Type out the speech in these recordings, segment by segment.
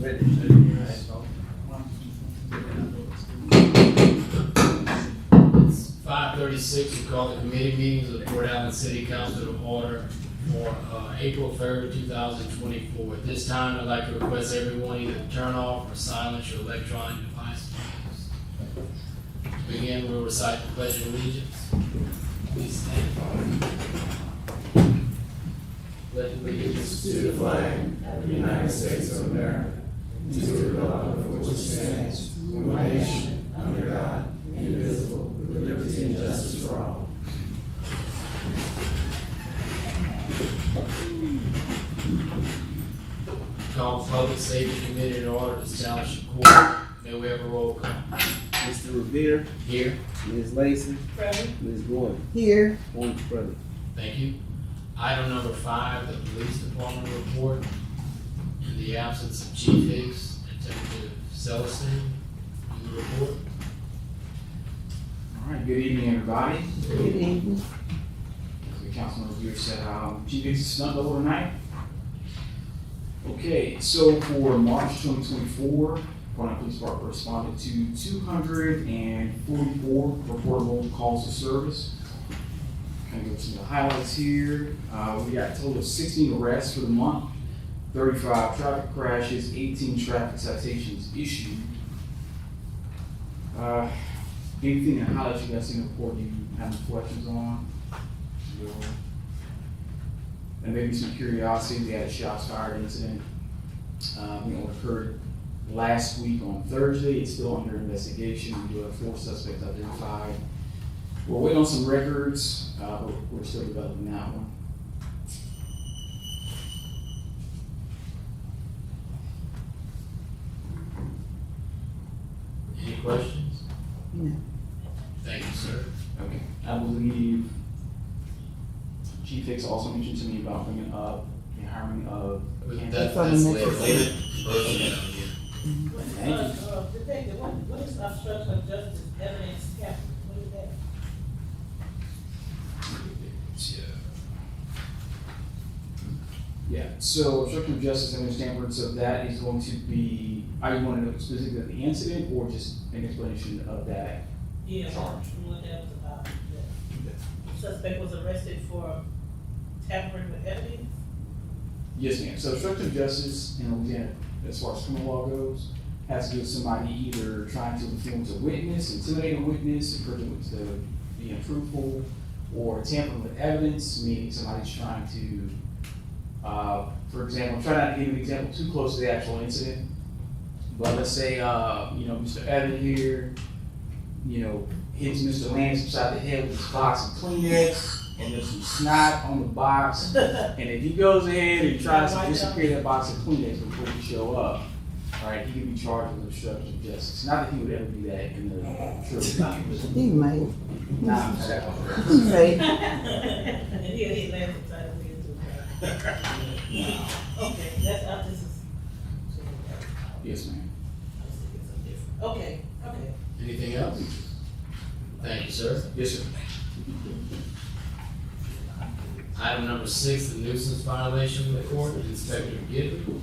It's 5:36. We call the committee meetings of the Port Allen City Council to order for April 3rd, 2024. At this time, I'd like to request everyone either turn off or silence your electronic devices. To begin, we'll recite the Pledge of Allegiance. Please stand. Pledge allegiance To the flag of the United States of America, to the republic for which it stands, one nation, under God, indivisible, with liberty and justice for all. Call the Public Safety Committee in order to establish a quorum. May we have a roll call? Mr. Riviere, Here. Ms. Lacy, Present. Ms. Gordon, Here. one present. Thank you. Item number 5, the Police Department report. In the absence of Chief Hicks and Detective Celestine, do the report. All right, good evening, everybody. Good evening. As the Councilman Riviere said, Chief Hicks is snuck over tonight. Okay, so for March 2024, Port Allen Police Department responded to 244 reportable calls of service. Kind of go through the highlights here. We got a total of 16 arrests for the month, 35 traffic crashes, 18 traffic citations issued. Anything that highlights you guys in the report you have any questions on? And maybe some curiosity. We had a shots fired incident. It occurred last week on Thursday. It's still under investigation. We do have 4 suspects identified. We're waiting on some records, but we're still developing that one. Any questions? No. Thank you, sir. Okay. I believe Chief Hicks also mentioned to me about bringing up the hiring of. That's on the later. next Later. Detective, what is obstruction of justice evidence capture? What is that? Yeah, so obstruction of justice and standards of that is going to be, I want to know specifically of the incident or just an explanation of that Yeah, charge? what that was about. The suspect was arrested for tampering with evidence? Yes, ma'am. So obstruction of justice in Louisiana, as far as criminal law goes, has to do with somebody either trying to influence a witness, intimidate a witness, encourage a witness to be untruthful, or tampering with evidence, meaning somebody's trying to, for example, I'm trying not to give an example too close to the actual incident, but let's say, Mr. Evan here, hits Mr. Lance upside the head with his box of Kleenex, and there's some snot on the box, and if he goes ahead and tries to disappear that box of Kleenex before we show up, all right, he can be charged with obstruction of justice. Not that he would ever do that in the true. He might. Nah, He may. And he lands upside his head too. Okay, this is. yes, ma'am. I was thinking something different. Okay. Anything else? Thank you, sir. Yes, sir. Item number 6, the nuisance violation report. Inspector Gibbon.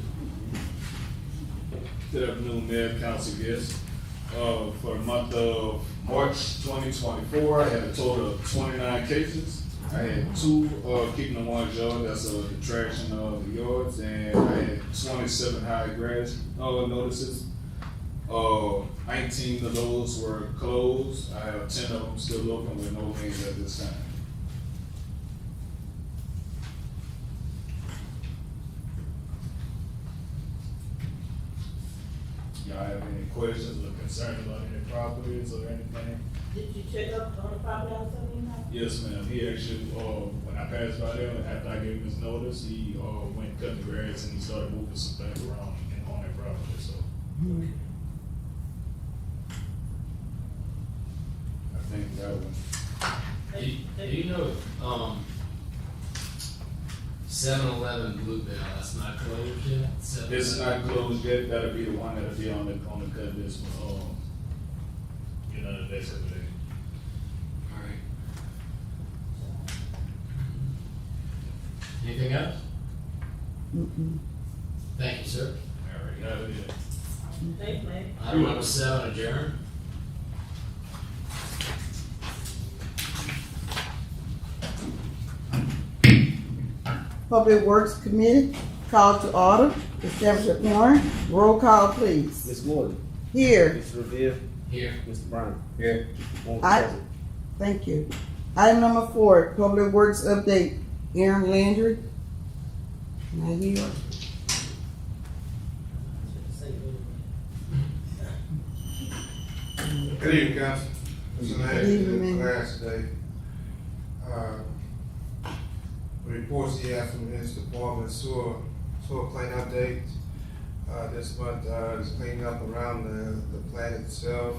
Good afternoon, Mayor, Council guests. For the month of March 2024, I had a total of 29 cases. I had 2 keeping the one yard, that's a detraction of the yards, and I had 27 high grass notices. 19 of those were closed. I have 10 of them still open with no liens at this time. Y'all have any questions or concerns about any properties or anything? Did you check up on the property on 79? Yes, ma'am. He actually, when I passed by there, after I gave him his notice, he went and cut the grass and he started moving some things around on that property, so. I think that one. Do you know, 7-Eleven Bluebell, that's not closed yet? This is not closed yet. That'll be the one that'll be on the cut list for, the next day. All right. Anything else? Mm-mm. Thank you, sir. All right, got it. Thanks, man. Item number 7, adjourn. Public Works Committee, call to order, establish a quorum, roll call please. Ms. Morgan. Here, Mr. Revere. Here. Mr. Brown. Here. One I- present. thank you. Item number 4, Public Works update, Aaron Landry. Not here. Good evening, Council. This is Good evening. the last day. Reports here from this department, sewer plant update. This month, is cleaning up around the plant itself.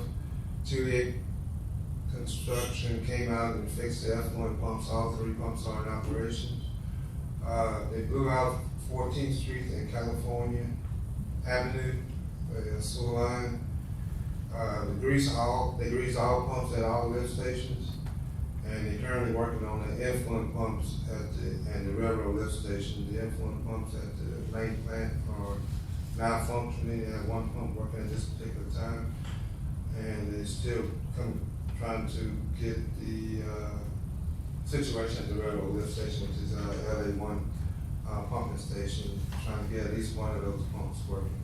2-8 construction came out and fixed the effluent pumps. All 3 pumps are in operation. They blew out 14th Street and California Avenue, the sewer line. They grease all pumps at all lift stations, and they're currently working on the effluent pumps and the railroad lift station. The effluent pumps at the main plant are malfunctioning. They have 1 pump working at this particular time, and they're still trying to get the situation at the railroad lift station, which is LA1 pumping station, trying to get at least 1 of those pumps working.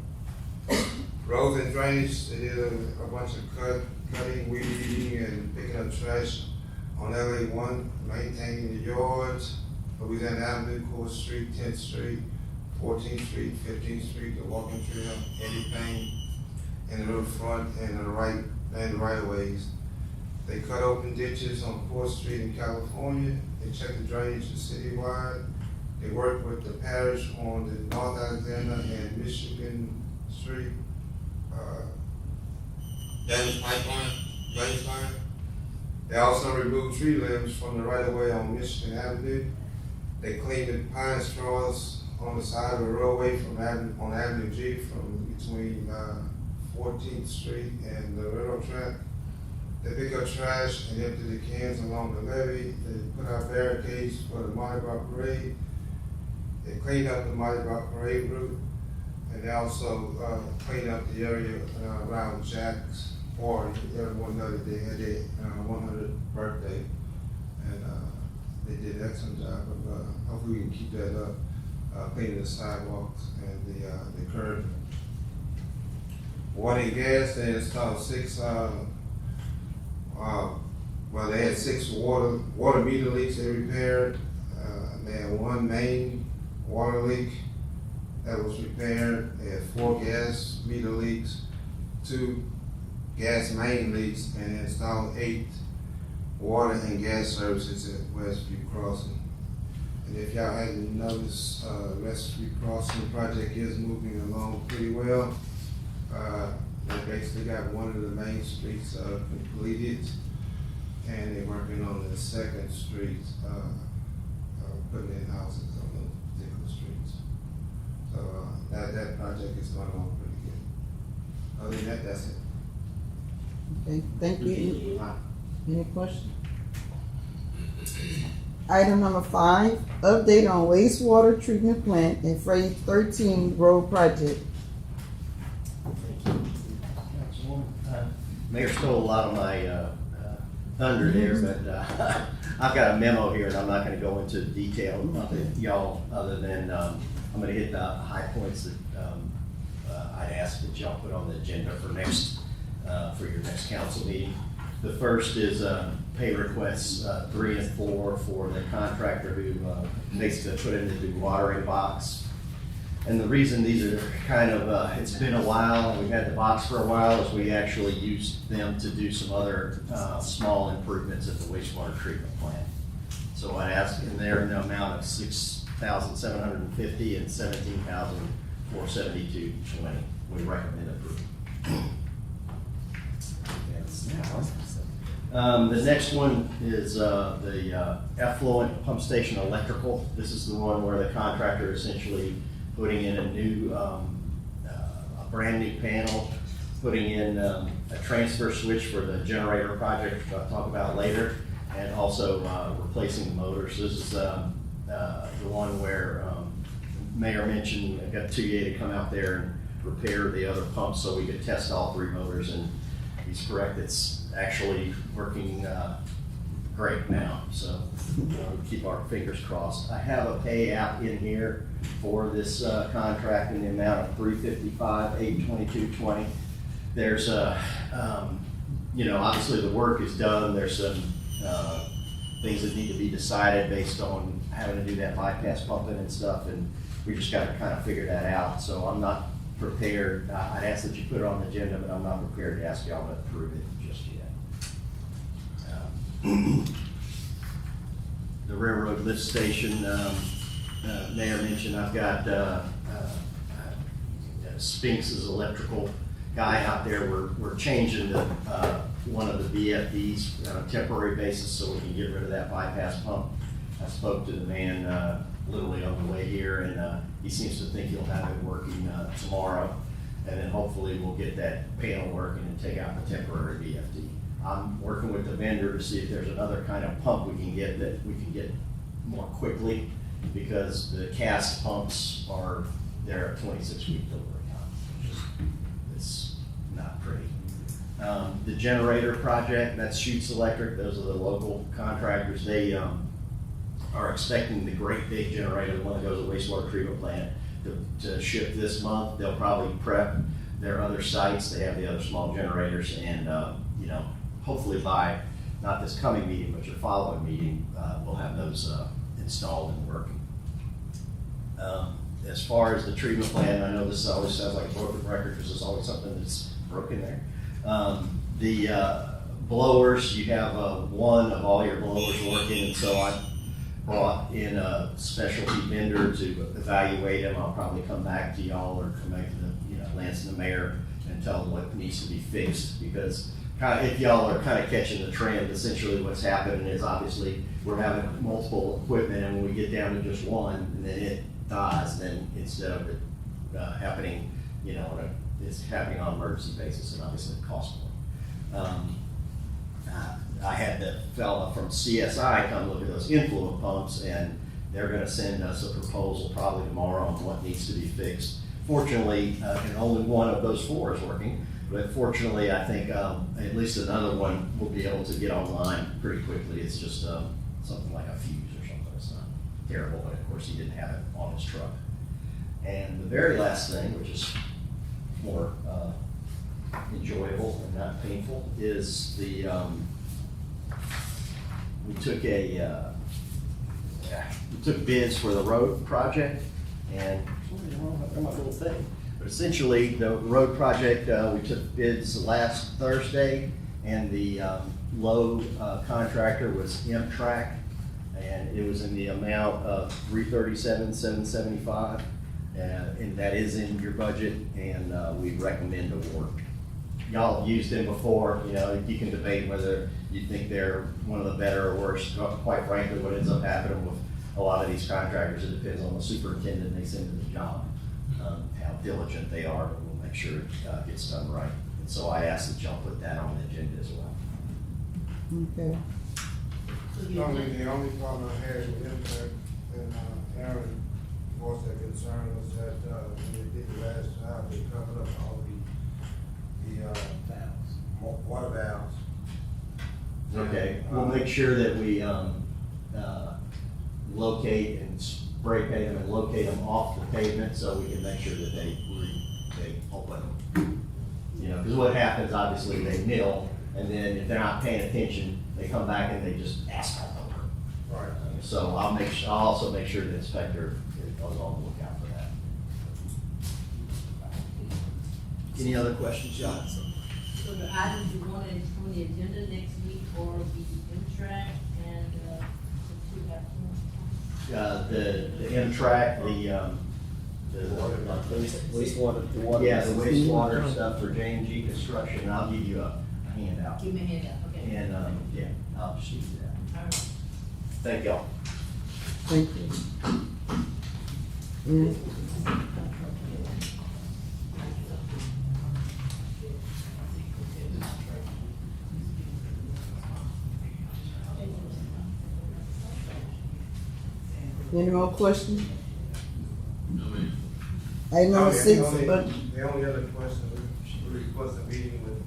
Roads and drainage, they did a bunch of cutting, weed eating, and picking up trash on LA1, maintaining the yards, Louisiana Avenue, Court Street, 10th Street, 14th Street, 15th Street, the walking trail, anything in the riverfront and the right of ways. They cut open ditches on 4th Street in California. They checked the drainage citywide. They worked with the parish on the North Alexander and Michigan Street. Damaged pipeline, drainage line. They also removed tree limbs from the right of way on Michigan Avenue. They cleaned the pine straws on the side of the roadway on Avenue G from between 14th Street and the railroad track. They pick up trash and empty the cans along the levee. They put out barricades for the Mardi Gras parade. They cleaned up the Mardi Gras parade route. And they also cleaned up the area around Jack's party. Everyone know that they had their 100th birthday, and they did an excellent job of hopefully we can keep that up, cleaning the sidewalks and the curb. Water and gas, they installed 6, they had 6 water meter leaks they repaired. They had 1 main water leak that was repaired. They had 4 gas meter leaks, 2 gas main leaks, and installed 8 water and gas services at Westview Crossing. And if y'all hadn't noticed, Westview Crossing project is moving along pretty well. They basically got 1 of the main streets completed, and they're working on the 2nd street, putting in houses on those particular streets. So that project is going on pretty good. Other than that, that's it. Okay, thank you. Any questions? Item number 5, update on wastewater treatment plant and Phase 13 road project. Mayor stole a lot of my thunder there, but I've got a memo here, and I'm not going to go into detail of y'all, other than I'm going to hit the high points that I'd ask that y'all put on the agenda for your next council meeting. The first is pay requests 3 and 4 for the contractor who basically put in the dewatering box. And the reason these are kind of, it's been a while, and we've had the box for a while, is we actually used them to do some other small improvements at the wastewater treatment plant. So I asked in there in the amount of $6,750 and $17,472.20. We recommend approval. The next one is the effluent pump station electrical. This is the one where the contractor essentially putting in a brand new panel, putting in a transfer switch for the generator project, which I'll talk about later, and also replacing the motors. This is the one where Mayor mentioned, I got 2A to come out there and repair the other pumps so we could test all 3 motors, and he's correct, it's actually working great now, so keep our fingers crossed. I have a pay app in here for this contract in the amount of $355,822.20. There's obviously the work is done. There's some things that need to be decided based on having to do that bypass pumping and stuff, and we just got to kind of figure that out. So I'm not prepared. I'd ask that you put it on the agenda, but I'm not prepared to ask y'all to approve it just yet. The railroad lift station, Mayor mentioned, I've got Spinks's electrical guy out there. We're changing the one of the VFDs on a temporary basis so we can get rid of that bypass pump. I spoke to the man literally on the way here, and he seems to think he'll have it working tomorrow, and then hopefully we'll get that panel working and take out the temporary VFD. I'm working with the vendor to see if there's another kind of pump we can get that we can get more quickly, because the cast pumps are there at 26-week delivery time. It's not pretty. The generator project, that's Shoots Electric, those are the local contractors. They are expecting the great big generator, the one that goes to the wastewater treatment plant, to ship this month. They'll probably prep their other sites. They have the other small generators, and hopefully by not this coming meeting, but your following meeting, we'll have those installed and working. As far as the treatment plant, I know this always sounds like a broken record because there's always something that's broken there. The blowers, you have one of all your blowers working, and so I brought in a specialty vendor to evaluate them. I'll probably come back to y'all or come back to Lance and the mayor and tell them what needs to be fixed, because if y'all are kind of catching the trend, essentially what's happening is obviously we're having multiple equipment, and when we get down to just one and then it dies, then instead of it happening, it's happening on an emergency basis, and obviously it costs more. I had the fella from CSI come look at those influent pumps, and they're gonna send us a proposal probably tomorrow on what needs to be fixed. Fortunately, and only one of those 4 is working, but fortunately, I think at least another one will be able to get online pretty quickly. It's just something like a fuse or something. It's not terrible, but of course he didn't have it on his truck. And the very last thing, which is more enjoyable and not painful, is the we took bids for the road project, and my little thing. But essentially, the road project, we took bids last Thursday, and the low contractor was M-Track, and it was in the amount of $337,775, and that is in your budget, and we recommend award. Y'all have used them before. You can debate whether you think they're one of the better or worse. Quite frankly, what ends up happening with a lot of these contractors, it depends on the superintendent they send to the job, how diligent they are, and we'll make sure it gets done right. And so I ask that y'all put that on the agenda as well. Okay. The only problem I had with Impact and Aaron voiced that concern was that when they did the last job, they covered up all the water valves. Okay, we'll make sure that we locate and spray paint them and locate them off the pavement so we can make sure that they open them. Because what happens, obviously, they mill, and then if they're not paying attention, they come back and they just asphalt over. Right. So I'll also make sure the inspector goes on the lookout for that. Any other questions, John? So the items you wanted on the agenda next week or the M-Track and The M-Track, the Wastewater. the wastewater stuff for J&G Construction, and I'll give you a handout. give me a handout, okay? And, I'll just give you that. All right. Thank y'all. Thank you. Any more questions? No, ma'am. Item number The 6, only- but The only other question, we request a meeting with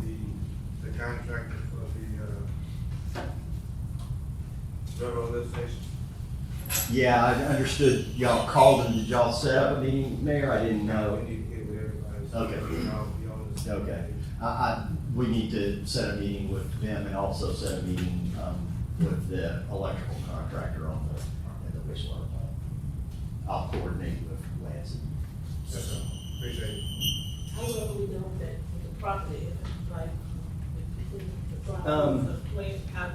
the contractor for the railroad lift station. Yeah, I understood y'all called and did y'all set up a meeting, Mayor? I didn't know. We need to get with everybody. so Okay. we all be on the same Okay. page. We need to set a meeting with them and also set a meeting, with the electrical contractor on the wastewater plant. I'll coordinate with Lacy. Yes, sir. Appreciate it. How well are we doing with that, with the property, like, the property, Um, the place, how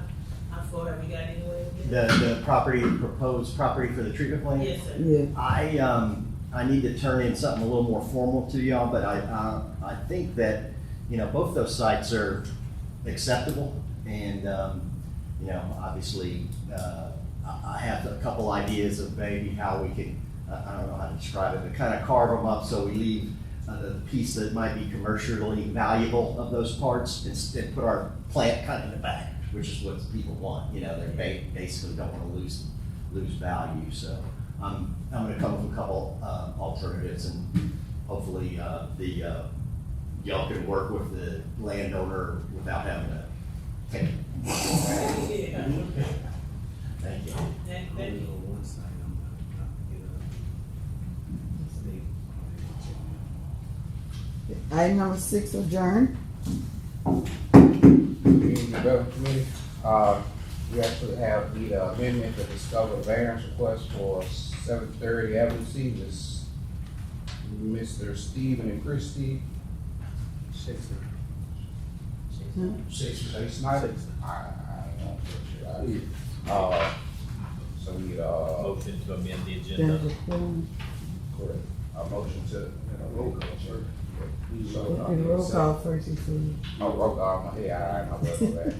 far have we got anywhere? The proposed property for the treatment plant? Yes, sir. yeah, I need to turn in something a little more formal to y'all, but I think that, both those sites are acceptable and, obviously, I have a couple ideas of maybe how we can, I don't know how to describe it, but kind of carve them up so we leave the piece that might be commercially valuable of those parts and put our plant kind of in the back, which is what people want, they basically don't want to lose value, so I'm gonna come up with a couple alternatives and hopefully y'all can work with the landowner without having to pay. Yeah. Thank you. That, item number 6 adjourned. Community Development Committee, we actually have the amendment to discover variance request for 730 Avenue C, this Mr. Stephen and Christie. Six Snyder. I don't know. So we, Motion to amend the agenda. correct, a motion to, roll call, sure. So, And roll call first, you see. oh, roll call, yeah, I know that.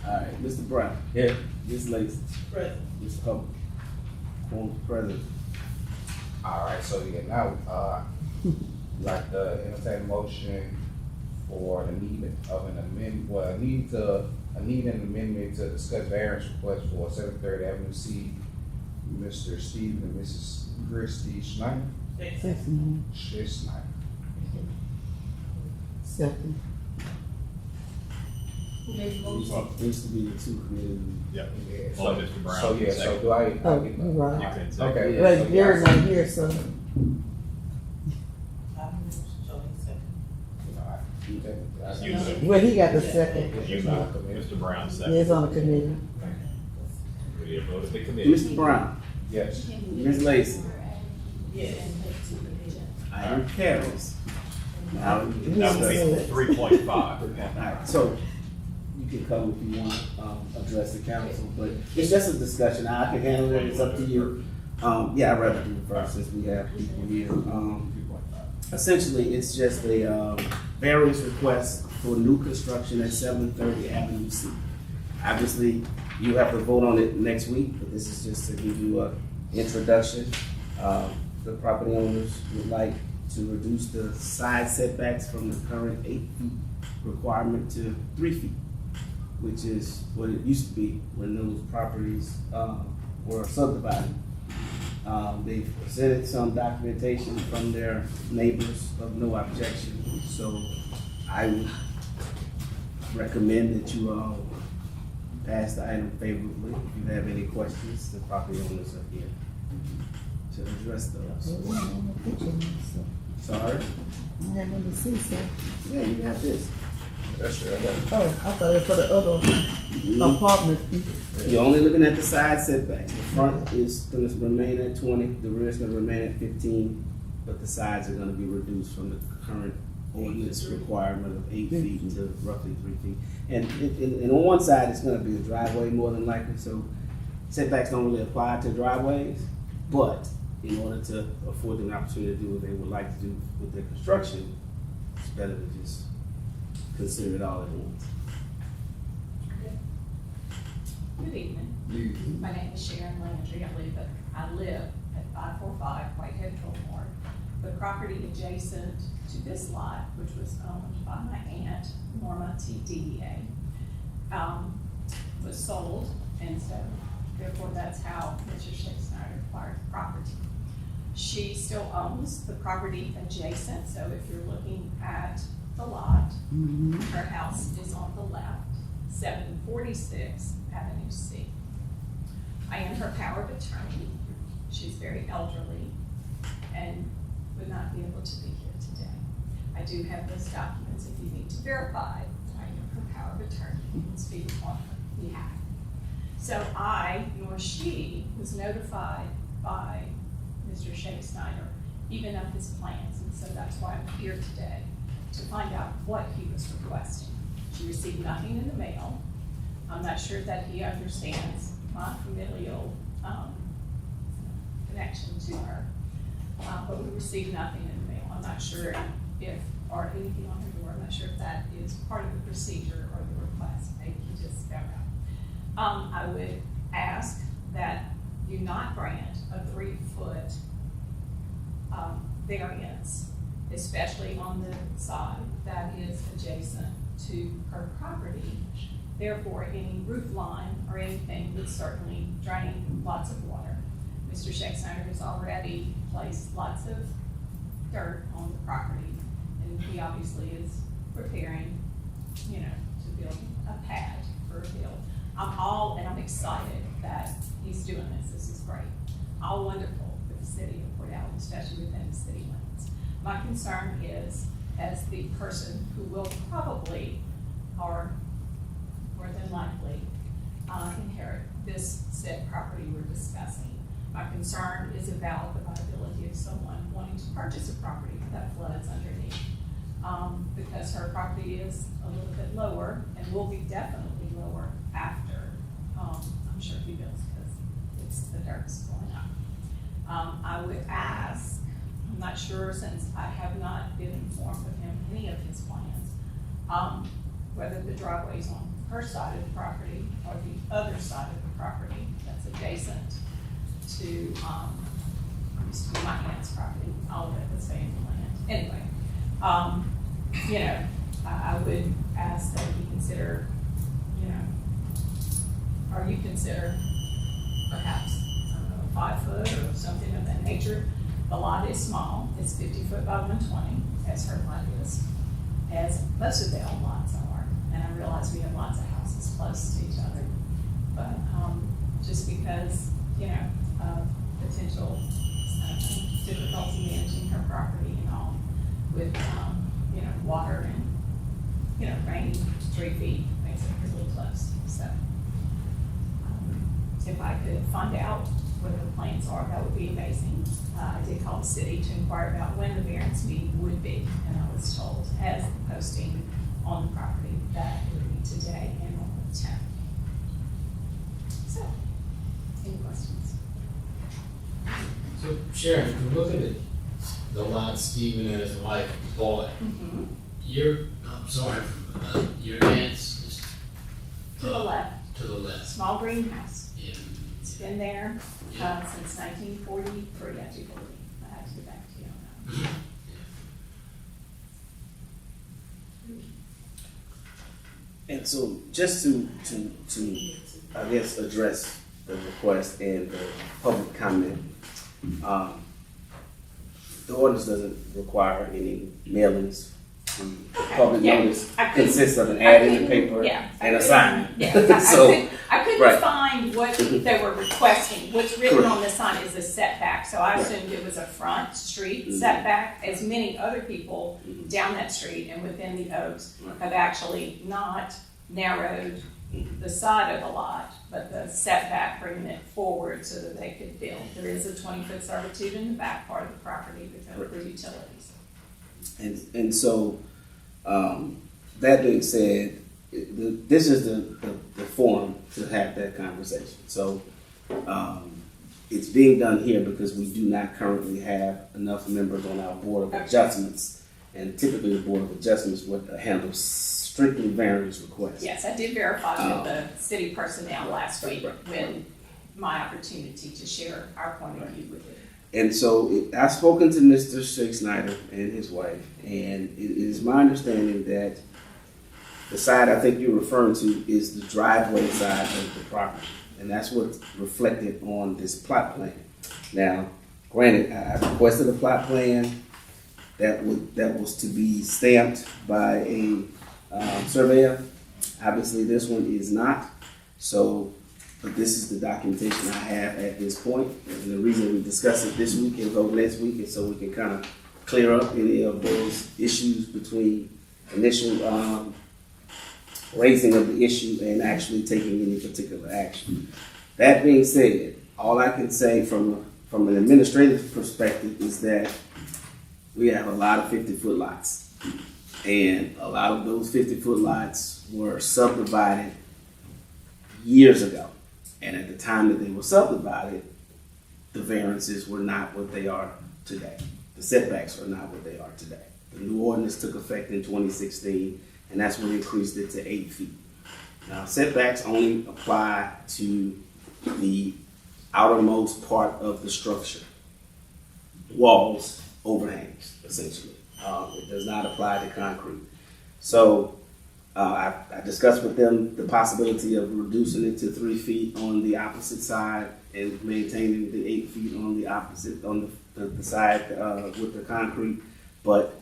All right, Mr. Brown. Yeah. Ms. Lacy. present. Mr. Hubble. Former President. All right, so yeah, now, like the entertained motion for the need of an amendment, I need an amendment to discuss variance request for 730 Avenue C, Mr. Stephen and Mrs. Christie Schneider. Second. Schneider. Second. Used to be the two committees. Yep. Yeah, Oh, Mr. Brown, So, yeah, so second. do I Oh, get you're the? right. You can second. Okay. Yeah. But so you're yeah, not here, so. I Charlene second. you take it. You moved. Well, he got the second. You moved. Mr. Brown He second. is on the committee. We need a vote of the committee. Mr. Brown. Yes. Ms. Lacy. Yes. Item carries. Now, That will be 3.5. All right, so you can come if you want to address the council, but it's just a discussion. I can handle it. It's up to you. Yeah, I'd rather do it first since we have people here. Essentially, it's just a variance request for new construction at 730 Avenue C. Obviously, you have to vote on it next week, but this is just to give you an introduction. The property owners would like to reduce the side setbacks from the current 8 feet requirement to 3 feet, which is what it used to be when those properties were subdivided. They've presented some documentation from their neighbors of no objection, so I would recommend that you all pass the item favorably. If you have any questions, the property owners are here to address those. Sorry? I have number 6, sir. Yeah, you got this. That's right. Oh, I thought it was for the other apartment. You're only looking at the side setbacks. The front is gonna remain at 20, the rear is gonna remain at 15, but the sides are gonna be reduced from the current ordinance requirement of 8 feet to roughly 3 feet. And on one side, it's gonna be a driveway more than likely, so setbacks don't really apply to driveways, but in order to afford them an opportunity to do what they would like to do with their construction, it's better to just consider it all at once. Good evening. My name is Sharon Landry. I live at 545 Whitehead Boulevard. The property adjacent to this lot, which was owned by my aunt, Norma T. DEA, was sold, and so therefore that's how Mr. Snyder acquired the property. She still owns the property adjacent, so if you're looking at the lot, her house is on the left, 746 Avenue C. I am her power of attorney. She's very elderly and would not be able to be here today. I do have those documents if you need to verify that I am her power of attorney and speak on her behalf. So I, nor she, was notified by Mr. Shea Snyder, even of his plans, and so that's why I'm here today, to find out what he was requesting. She received nothing in the mail. I'm not sure that he understands my familial connection to her, but we received nothing in the mail. I'm not sure if, or anything on her door, I'm not sure if that is part of the procedure or the request. Maybe he just found out. I would ask that you not grant a 3-foot variance, especially on the side that is adjacent to her property. Therefore, any roof line or anything would certainly drain lots of water. Mr. Shea Snyder has already placed lots of dirt on the property, and he obviously is preparing, you know, to build a pad for a build. I'm excited that he's doing this. This is great. All wonderful for the city of Port Allen, especially within the city limits. My concern is, as the person who will probably, or more than likely, inherit this said property we're discussing. My concern is about the viability of someone wanting to purchase a property that floods underneath. Because her property is a little bit lower and will be definitely lower after, I'm sure he builds, because the dirt's going up. I would ask, I'm not sure, since I have not been informed of him any of his plans, whether the driveway is on her side of the property or the other side of the property that's adjacent to, used to be my aunt's property, all of it was family land. Anyway, you know, I would ask that you consider, you know, or you consider perhaps, I don't know, 5 foot or something of that nature. The lot is small, it's 50 foot by 120, as her lot is, as most of the old lots are. And I realize we have lots of houses close to each other, but just because, you know, of potential difficulty managing her property and all with, you know, water and, you know, rain 3 feet makes it really close. So if I could find out what the plans are, that would be amazing. I did call the city to inquire about when the variance meeting would be, and I was told as the posting on the property that it would be today and on the 10th. So, any questions? So Sharon, if you look at it, the lot Stephen and his wife bought, your aunt's To the left, to the left. small greenhouse. Yeah. It's been there since 1943, I do believe. I have to get back to you on that. And so just to I guess address the request and the public comment, the ordinance doesn't require any mailings. The public notice consists of an ad in the paper and a sign. Yeah, I couldn't right. find what they were requesting. What's written on the sign is a setback, so I assumed it was a front street setback, as many other people down that street and within the Oaks have actually not narrowed the side of the lot, but the setback, bringing it forward so that they could build. There is a 20-foot servitude in the back part of the property because of the utilities. And so, that being said, this is the forum to have that conversation. So, it's being done here because we do not currently have enough members on our Board of Adjustments. And typically the Board of Adjustments would handle strictly variance requests. Yes, I did verify with the city personnel last week when my opportunity to share our point of view with it. And so I've spoken to Mr. Shea Snyder and his wife, and it is my understanding that the side I think you're referring to is the driveway side of the property, and that's what's reflected on this plot plan. Now, Granted, I requested a plot plan that was to be stamped by a surveyor. Obviously, this one is not. So, but this is the documentation I have at this point. And the reason we discuss it this week and vote next week is so we can kind of clear up any of those issues between initial raising of the issue and actually taking any particular action. That being said, all I can say from an administrative perspective is that we have a lot of 50-foot lots. And a lot of those 50-foot lots were subdivided years ago. And at the time that they were subdivided, the variances were not what they are today. The setbacks are not what they are today. The new ordinance took effect in 2016, and that's when we increased it to 8 feet. Now, setbacks only apply to the outermost part of the structure. Walls, overhangs, essentially. It does not apply to concrete. So I discussed with them the possibility of reducing it to 3 feet on the opposite side and maintaining the 8 feet on the opposite, on the side with the concrete. But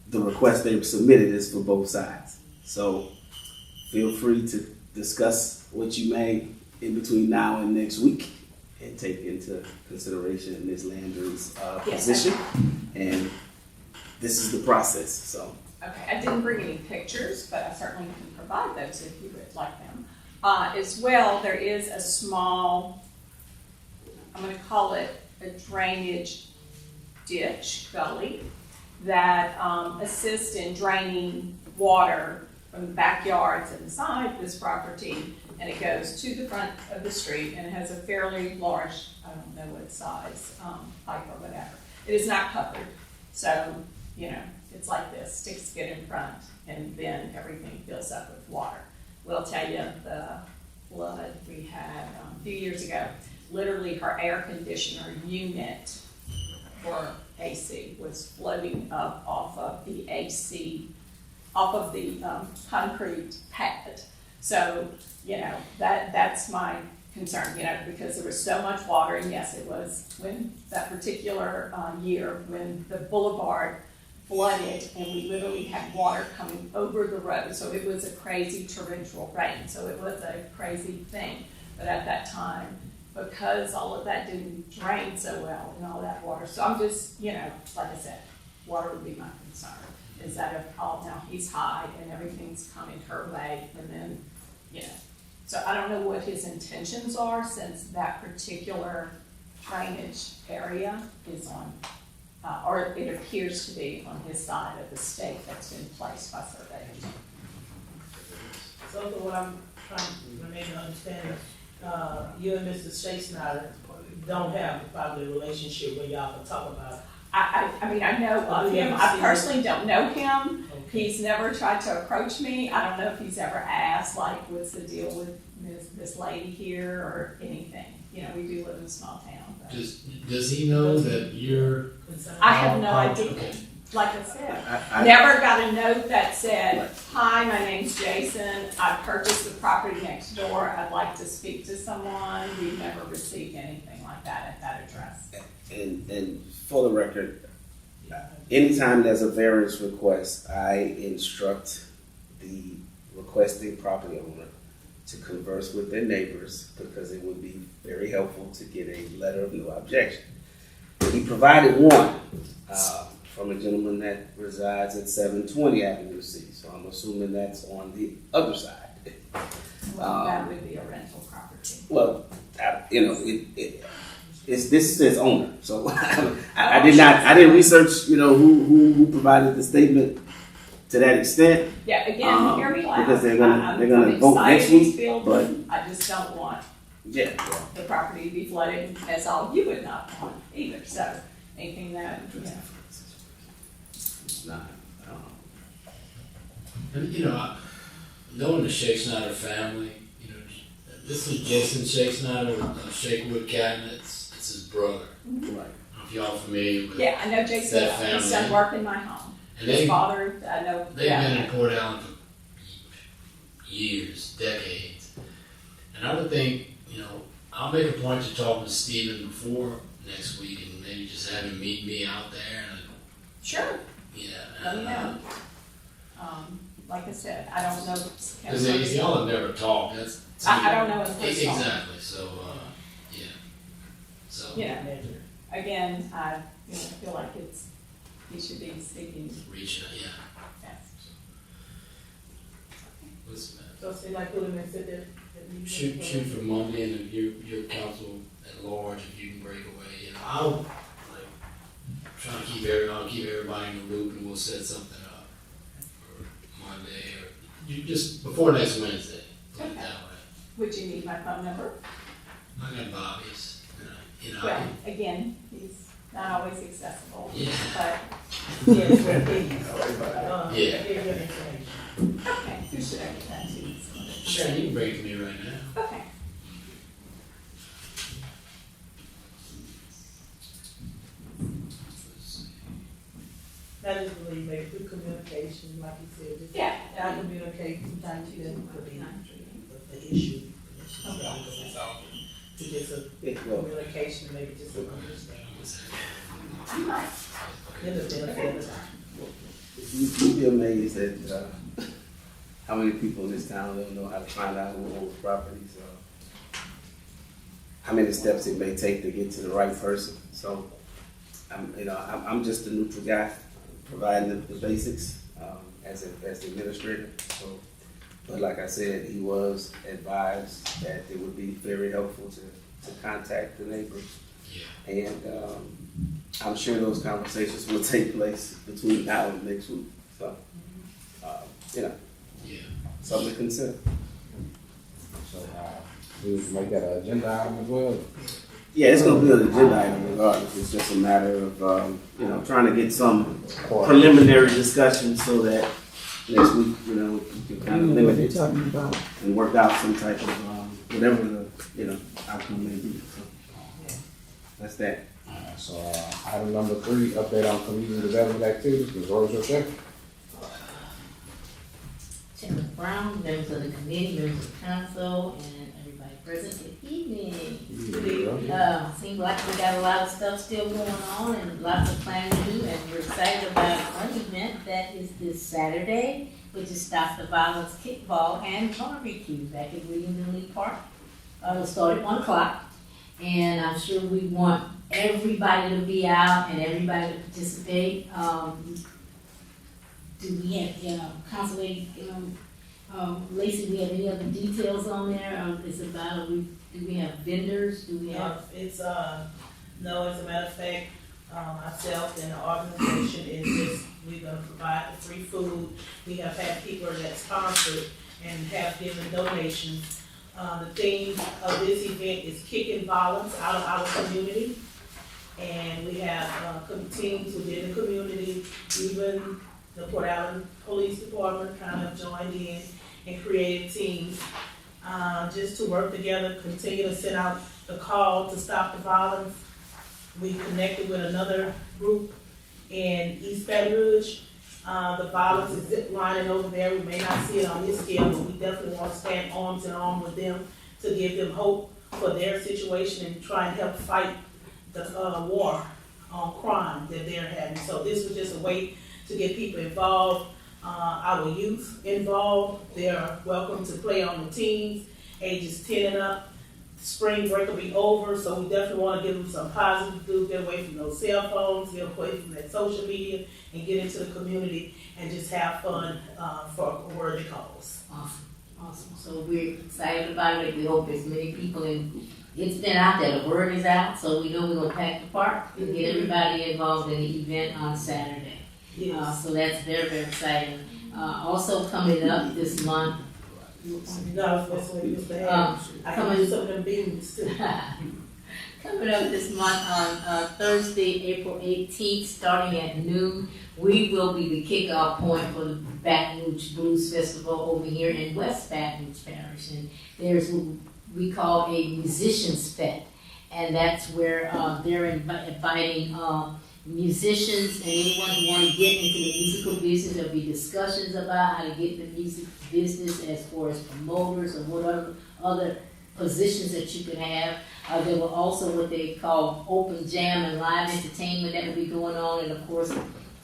the request they've submitted is for both sides. So feel free to discuss what you may in between now and next week and take into consideration Ms. Landry's position. And this is the process, so. Okay, I didn't bring any pictures, but I certainly can provide those if you would like them. As well, there is a small, I'm gonna call it a drainage ditch, gully, that assists in draining water from the backyards and the side of this property, and it goes to the front of the street, and it has a fairly large, I don't know what size, pipe or whatever. It is not covered, so, you know, it's like this, sticks get in front, and then everything fills up with water. We'll tell you the flood we had a few years ago, literally her air conditioner unit for AC was floating up off of the AC, off of the concrete pad. So, you know, that's my concern, you know, because there was so much water, and yes, it was when that particular year when the boulevard flooded and we literally had water coming over the road. So it was a crazy torrential rain. So it was a crazy thing. But at that time, because all of that didn't drain so well and all that water. So I'm just, you know, like I said, water would be my concern. Is that if now he's high and everything's coming her way, and then, you know. So I don't know what his intentions are, since that particular drainage area is on, or it appears to be on his side of the stake that's been placed by surveyors. So what I'm trying to remain to understand, you and Mr. Shakespeare don't have probably a relationship where y'all can talk about it. I mean, I know of him. I personally don't know him. Okay. He's never tried to approach me. I don't know if he's ever asked, like, what's the deal with this lady here or anything. You know, we do live in a small town. But. Does he know that you're? I have no idea. Okay. Like I said, never got a note that said, "Hi, my name's Jason. I purchased the property next door. I'd like to speak to someone." We've never received anything like that at that address. And for the record, anytime there's a variance request, I instruct the requesting property owner to converse with their neighbors, because it would be very helpful to get a letter of no objection. He provided one from a gentleman that resides at 720 Avenue C, so I'm assuming that's on the other side. Well, that would be a rental property. Well, you know, this says owner, so I didn't research, you know, who provided the statement to that extent. Yeah, again, hear me loud. Because they're gonna vote next week, but I just don't want the property to be flooded, as all you would not want either. So anything that, you know. Nah, And, you know, knowing the Shake Snyder family, you know, this is Jason Shake Snyder with Shakewood Cabinets. It's his brother. Mm-hmm. right. I don't know if y'all familiar with Yeah, I know Jason. that family. He's done work in my home. And His father, I know. They've been in Port Allen for years, decades. And I would think, you know, I'll make a point to talk with Stephen before next week and maybe just have him meet me out there and, Sure, yeah. let me know. Like I said, I don't know. Cause y'all have never talked, that's. I don't know his first name. Exactly, so, yeah, so. You know, again, I feel like he should be seeking. Reaching, yeah. Yes. What's the matter? So say like put him in, sit there. Shoot for Monday, and if your council at large, if you can break away, I'll like try to keep everybody in the loop, and we'll set something up for Monday or you just before next Wednesday. Put it that way. Would you need my phone number? I got Bobby's. Well, again, he's not always accessible. Yeah. But Yes, Yeah. give your information. okay, who should I get that to? Sure, you can bring it to me right now. Okay. I just believe maybe through communication, like you said, just Yeah. I communicate, sometimes she doesn't put in the issue. To just a communication, maybe just a understanding. You might. Then the benefit. You'd be amazed at how many people in this town don't know how to find out who owns properties, how many steps it may take to get to the right person. So, I'm just a neutral guy, providing the basics as the administrator. So, but like I said, he was advised that it would be very helpful to contact the neighbors. Yeah. And I'm sure those conversations will take place between now and next week. So, Yeah. something to consider. So, we would make that an agenda item as well. Yeah, it's gonna be an agenda item regardless. It's just a matter of, trying to get some preliminary discussion so that next week, we can kind of limit it and work out some type of, whatever the, outcome may be. So, that's that. Alright, so, item number 3, update on community development activities, Ms. Rose, your second. Chairman Brown, members of the committee, members of council, and everybody present, good evening. Seems like we got a lot of stuff still going on and lots of planning to do, and we're excited about one event that is this Saturday, which is Stop the Violence Kickball and Barbecue back at Williams and Lee Park. It'll start at 1 o'clock, and I'm sure we want everybody to be out and everybody to participate. Do we have, Councilman, Lacy, do we have any other details on there? It's about, do we have vendors? Do we have? No, as a matter of fact, myself and the organization is just, we're gonna provide the free food. We have had people that sponsored and have given donations. The theme of this event is kicking violence out of our community. And we have teams within the community, even the Port Allen Police Department kind of joined in and created teams just to work together, continue to send out the call to stop the violence. We connected with another group in East Baton Rouge. The violence is zip lining over there. We may not see it on this scale, but we definitely want to stand arms in arms with them to give them hope for their situation and try and help fight the war on crime that they're having. So this was just a way to get people involved, our youth involved. They're welcome to play on the teams, ages 10 and up. Spring break will be over, so we definitely want to give them some positive to do, get away from those cell phones, get away from that social media, and get into the community and just have fun for a worthy cause. Awesome. So we're excited about it. We hope as many people it's been out there, the word is out, so we know we're gonna pack the park and get everybody involved in the event on Saturday. Yes. So that's very, very exciting. Also coming up this month. No, that's what you said. I can do some of them beans too. Coming up this month on Thursday, April 18th, starting at noon, we will be the kickoff point for the Baton Rouge Blues Festival over here in West Baton Rouge Parish. And there's what we call a musician's fete, and that's where they're inviting musicians and anyone who want to get into the musical business. There'll be discussions about how to get in the music business as far as promoters or whatever other positions that you could have. There were also what they call open jam and live entertainment that will be going on, and of course,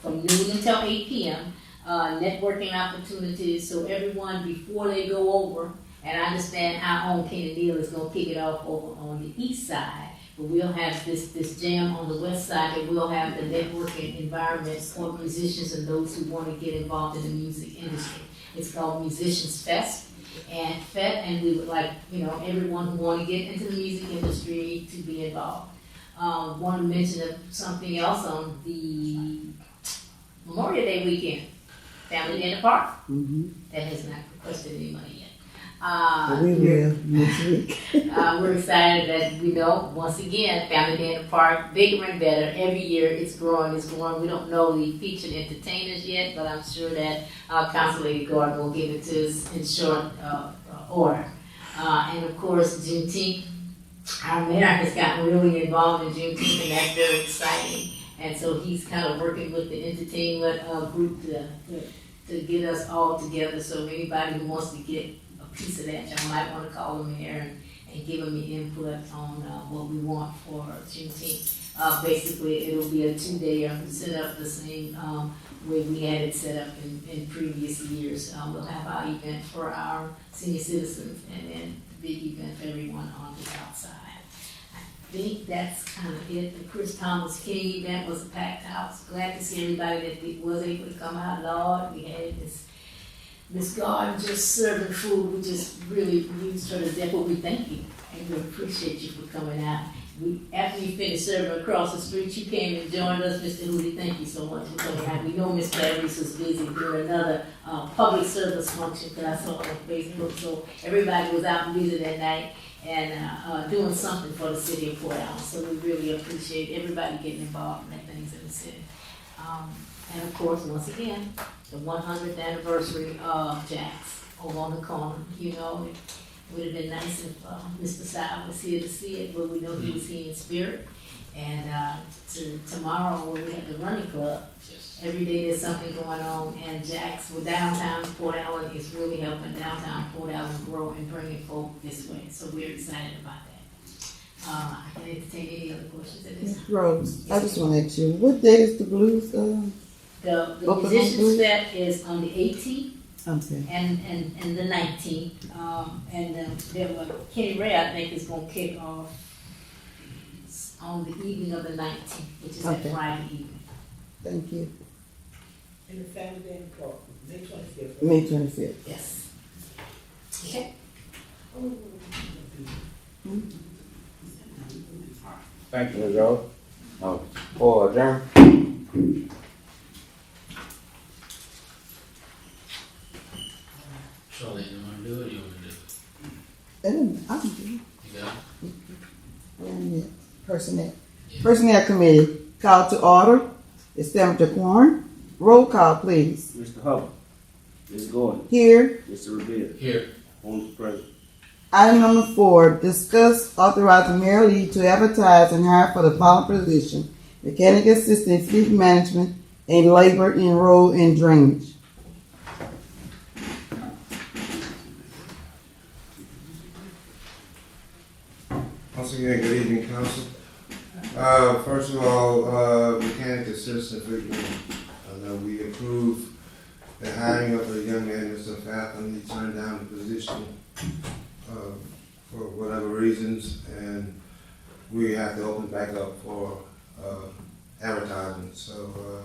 from noon until 8 p.m., networking opportunities, so everyone, before they go over, and I understand our own Kenny Neal is gonna kick it off over on the east side, but we'll have this jam on the west side, and we'll have the networking environments for musicians and those who wanna get involved in the music industry. It's called Musicians Fest, and we would like, everyone who wanna get into the music industry to be involved. Want to mention something else on the Memorial Day weekend, Family Day in the Park. That has not requested any money yet. We will next week. We're excited that, once again, Family Day in the Park, bigger and better. Every year it's growing. We don't know the featured entertainers yet, but I'm sure that Council Lady Gordon will give it to us in short order. And of course, Juneteenth, our mayor has gotten really involved in Juneteenth, and that's very exciting. And so he's kind of working with the entertainment group to get us all together. So anybody who wants to get a piece of that, y'all might want to call the mayor and give him the input on what we want for Juneteenth. Basically, it'll be a 2-day set up the same way we had it set up in previous years. We'll have our event for our senior citizens, and then the big event for everyone on the outside. I think that's kind of it. The Chris Thomas King event was a packed house. Glad to see everybody that was able to come out. Lord, we had Miss Garden just serving food. We just really used her to death, but we thank you and we appreciate you for coming out. After you finished serving across the street, you came and joined us, Mr. Hootie. Thank you so much for coming out. We know Miss Clerice was busy doing another public service function that I saw on Facebook. So everybody was out busy that night and doing something for the city of Port Allen. So we really appreciate everybody getting involved in things in the city. And of course, once again, the 100th anniversary of Jack's over on the corner. It would have been nice if Mr. Side was here to see it, but we know he was here in spirit. And tomorrow when we have the running club, every day there's something going on, and Jack's with downtown Port Allen is really helping downtown Port Allen grow and bringing folk this way. So we're excited about that. I can entertain any other questions at this time. Rose, I just want to ask you, what day is the blues? The musicians fest is on the 18th. Okay. And the 19th. Kenny Ray, I think, is going to kick off on the evening of the 19th, which is that Friday evening. Thank you. And the Family Day in the Park, May 25th. May 25th. Yes. Okay. Thank you, Joe. For adjourn. Charlene, you wanna do it or you wanna do it? I can do You got it? it. Personnel Committee, call to order. It's Senator Quorum. Roll call, please. Mr. Hubble. Ms. Gordon. Here. Mr. Riviere. Here. Mr. President. Item number 4, discuss authorizing Mayor Lee to advertise and hire for the following position: mechanic assistant, fleet management, and labor in road and drainage. Once again, good evening, council. First of all, mechanic assistant, I know we approved the hiring of a young man, Mr. Falcon. He turned down the position for whatever reasons, and we have to open back up for advertising. So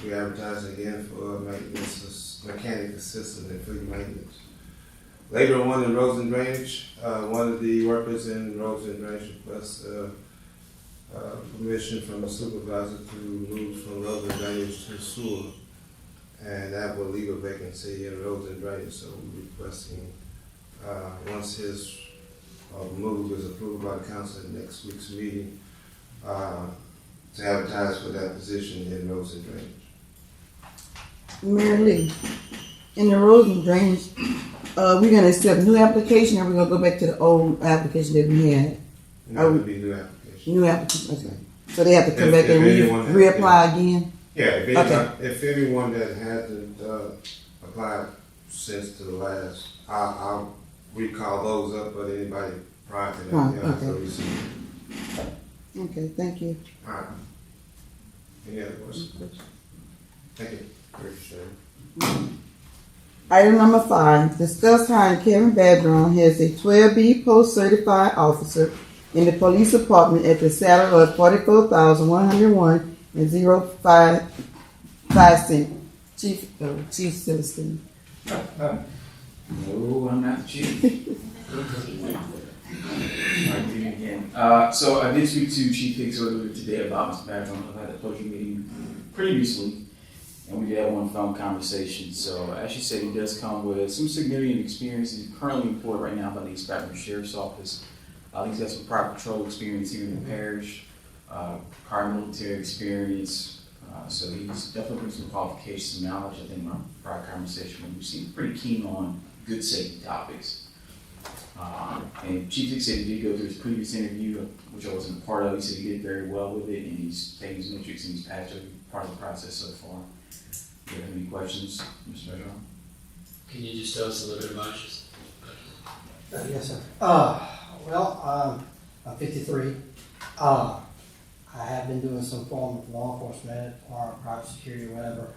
we advertise again for maintenance, mechanic assistant and fleet maintenance. Labor one in roads and drainage. One of the workers in roads and drainage requests permission from the supervisor to move from roads and drainage to sewer, and that will leave a vacancy in roads and drainage. So we're requesting once his move is approved by the council at next week's meeting to advertise for that position in roads and drainage. Mayor Lee, in the road and drainage, we're gonna accept new application, or we're gonna go back to the old application that we had? That would be new application. New application, okay. So they have to come If back and anyone has- reapply again? Yeah, if anyone that hasn't applied since to the last, I'll recall those up, but anybody prior to that, Oh, yeah, okay. so we see. Okay, thank you. All right. Any other questions? Thank you. Appreciate it. Item number 5, discuss hiring Kevin Badron as a 12B post-certified officer in the police department at the salary of $44,101 and 05 cents. Chief Citizen. No, I'm not the chief. Alright, good evening again. So I did speak to Chief Hicks earlier today about Mr. Badron. I've had a pleasure meeting previously, and we did have one phone conversation. So as she said, he does come with some significant experience. He's currently employed right now by the East Baton Rouge Sheriff's Office. He's got some prior patrol experience here in the parish, prior military experience. So he's definitely brings some qualifications, some knowledge. I think in our prior conversation, we seemed pretty keen on good safety topics. And Chief Hicks said he did go through his previous interview, which I wasn't a part of. He said he did very well with it, and he's taken his metrics and he's passed every part of the process so far. Do you have any questions, Mr. Badron? Can you just tell us a little bit about yourself? Yes, sir. Well, I'm 53. I have been doing some form of law enforcement or private security or whatever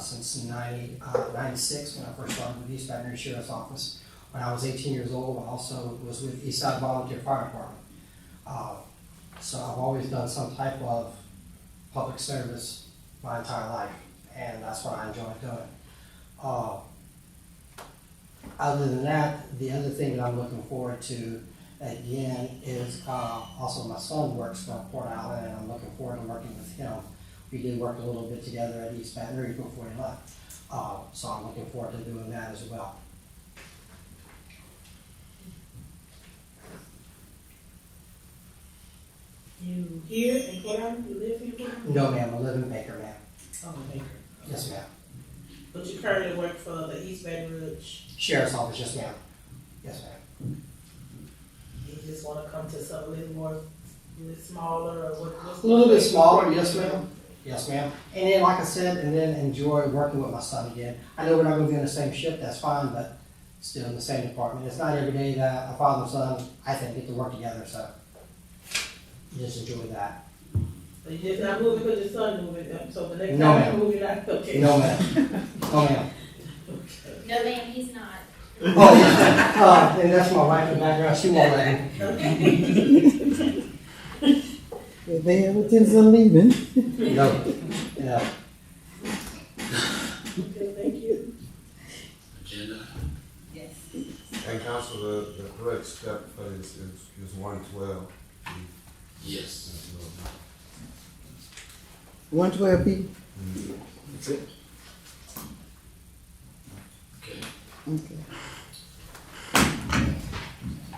since 96 when I first started with East Baton Rouge Sheriff's Office. When I was 18 years old, I also was with Eastside Volunteer Fire Department. So I've always done some type of public service my entire life, and that's what I enjoy doing. Other than that, the other thing that I'm looking forward to again is also my son works for Port Island, and I'm looking forward to working with him. We did work a little bit together at East Baton Rouge before he left, so I'm looking forward to doing that as well. You here in Port Island? You live here in Port Island? No, ma'am, I live in Baker, ma'am. Oh, Baker. Yes, ma'am. But you currently work for the East Baton Rouge. Sheriff's Office, yes, ma'am. Yes, ma'am. You just want to come to something a little more, a little smaller, or what's A little bit smaller, yes, ma'am. Yes, ma'am. And then, like I said, and then enjoy working with my son again. I know we're not going to be in the same shift, that's fine, but still in the same department. It's not every day that a father and son, I think, get to work together, so just enjoy that. So you just not moving because your son moving, so the next No, time ma'am. you move, you're not, okay. No, ma'am. No, ma'am. No, ma'am, he's not. Oh, yeah. And that's my wife in the background, she won't let me. If they have a tendency of leaving. No, yeah. Okay, thank you. Agenda? Yes. And council, the correct step for this is 112. Yes. 112 people. That's it. Okay. Okay.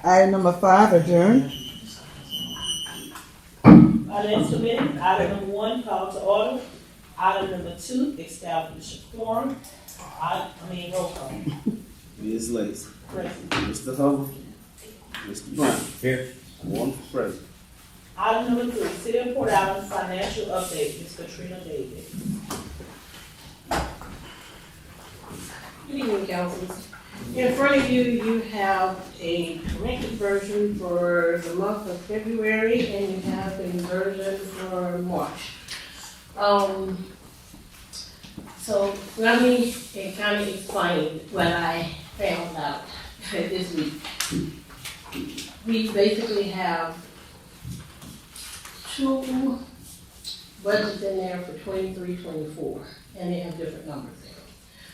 Item number 5, adjourn. Finance Committee, item number 1, call to order. Item number 2, establish a quorum. Roll call. Ms. Lacy. Present. Mr. Hubble. Mr. Brown. Here. One for president. Item number 3, City of Port Island financial update, Ms. Katrina Davis. Good evening, councilors. In front of you, you have a corrected version for the month of February, and you have a version for March. So let me kind of explain what I found out this week. We basically have 2 budgets in there for 23-24, and they have different numbers in them.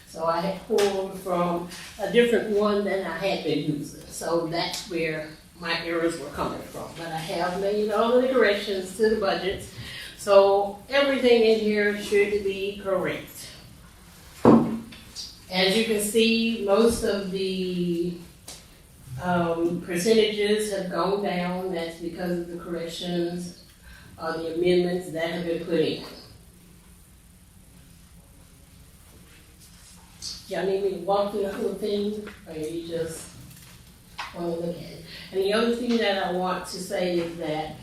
So I had pulled from a different one than I had been using. So that's where my errors were coming from. But I have made all of the corrections to the budgets. So everything in here should be correct. As you can see, most of the percentages have gone down. That's because of the corrections or the amendments that have been put in. Y'all need me to walk through the whole thing, or you just want to look at it? And the other thing that I want to say is that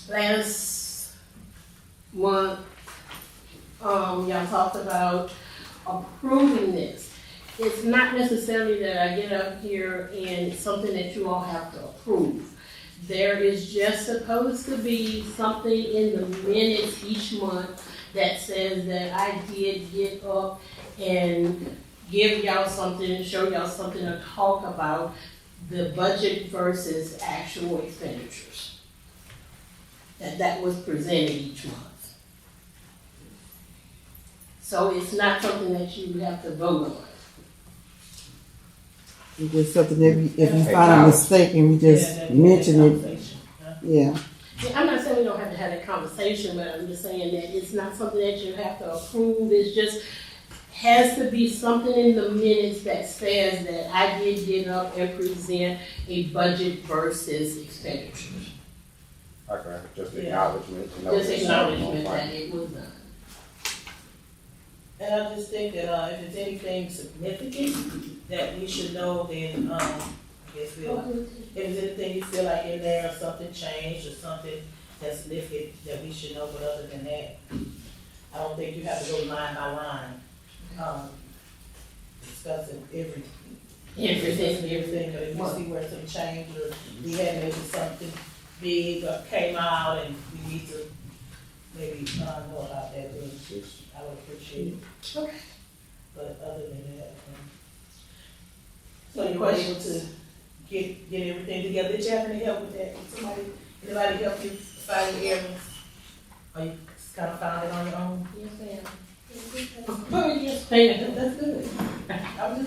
last month, y'all talked about approving this. it's not necessarily that I get up here and it's something that you all have to approve. There is just supposed to be something in the minutes each month that says that I did get up and give y'all something, show y'all something to talk about the budget versus actual expenditures. That was presented each month. So it's not something that you have to vote on. It's just something that if you find a mistake and we just mention it. Yeah. I'm not saying we don't have to have that conversation, but I'm just saying that it's not something that you have to approve. It's just has to be something in the minutes that says that I did get up and present a budget versus expenditures. Okay, just acknowledgement. Just acknowledgement that it was done. And I just think that, if there's anything significant that we should know, then, I guess if there's anything you feel like in there, or something changed, or something that's significant that we should know, but other than that, I don't think you have to go line by line, discussing everything, but if you see where some change, or we had maybe something big or came out, and we need to maybe, know about that, then I would appreciate it. Okay. But other than that, so you were able to get everything together. Did you have any help with that? Anybody help you find the errors? Or you kind of found it on your own? Yes, ma'am. Oh, yes, ma'am. That's good. I was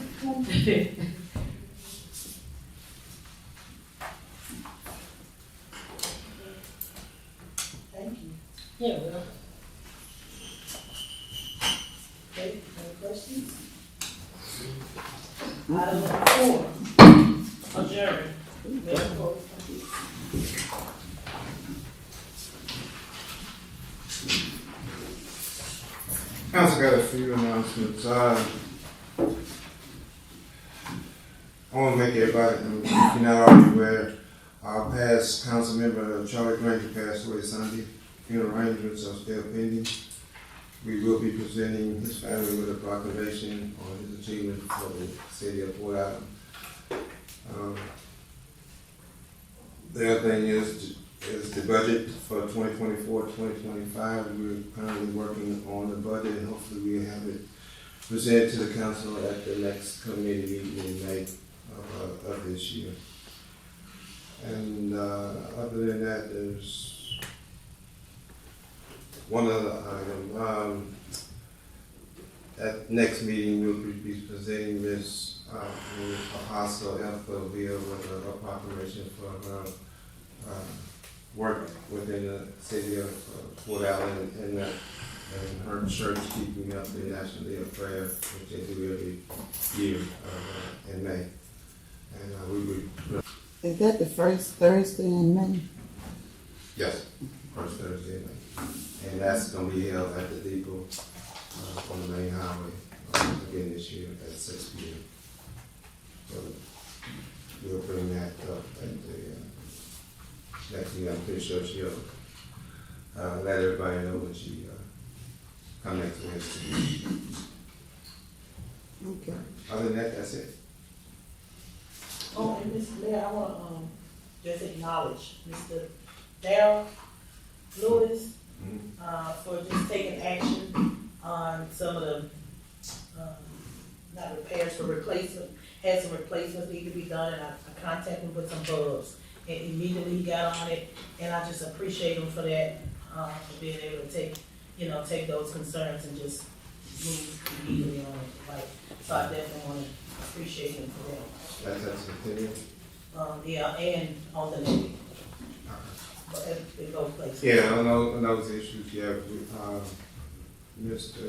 just Thank you. Yeah, well. Okay, any questions? Item number 4, adjourn. Council got a few announcements. I want to make everybody, if you're not already aware, our past council member, Charlie Granger, passed away Sunday. Funeral arrangements are still pending. We will be presenting his family with a proclamation on his achievement for the city of Port Allen. The other thing is the budget for 2024-2025. We're currently working on the budget, and hopefully we'll have it presented to the council at the next committee meeting in May of this year. And other than that, there's one other item. At next meeting, we'll be presenting Ms. Apostle Elfville with a proclamation for her work within the city of Port Allen and her church keeping up the National Day of Prayer, which they do every year in May. And we would. Is that the first Thursday in May? Yes, first Thursday in May. And that's going to be held at the depot on the main highway again this year at 6 p.m. So we'll bring that up at the next meeting. I'm pretty sure she'll let everybody know when she come next Wednesday. Okay. Other than that, that's it. Oh, and Mr. Mayor, I want to just acknowledge Mr. Darrell Lewis for just taking action on some of the, not repairs, but replacement. Had some replacements need to be done, and I contacted him with some bugs, and immediately he got on it, and I just appreciate him for that, for being able to take those concerns and just move immediately on it. Like, so I definitely want to appreciate him for that. That's continuing. Yeah, and on the Navy. But it goes places. Yeah, on those issues, yeah, Mr.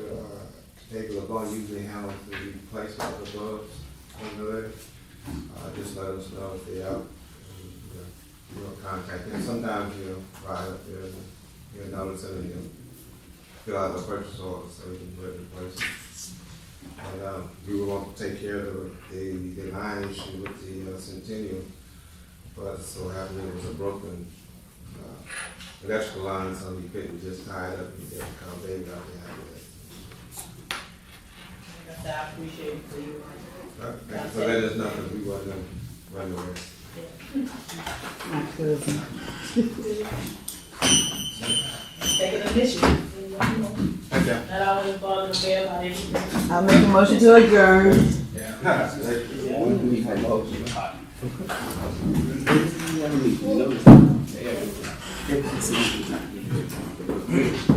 David LeBon usually handles the replacement of the bulbs on the levee. Just let us know if they're out. We'll contact them. Sometimes ride up there and you'll notice it and you'll fill out the purchase order so we can put it in place. And we will want to take care of the line issue with the Centennial, but so happened it was a broken electrical line, so we couldn't just tie it up and get call David out there. So I appreciate it for you. Thank you for letting us know, because we wasn't running away. My cousin. Take an initiative. Thank you. Not always bother the mayor about everything. I'll make a motion to adjourn. We need a motion.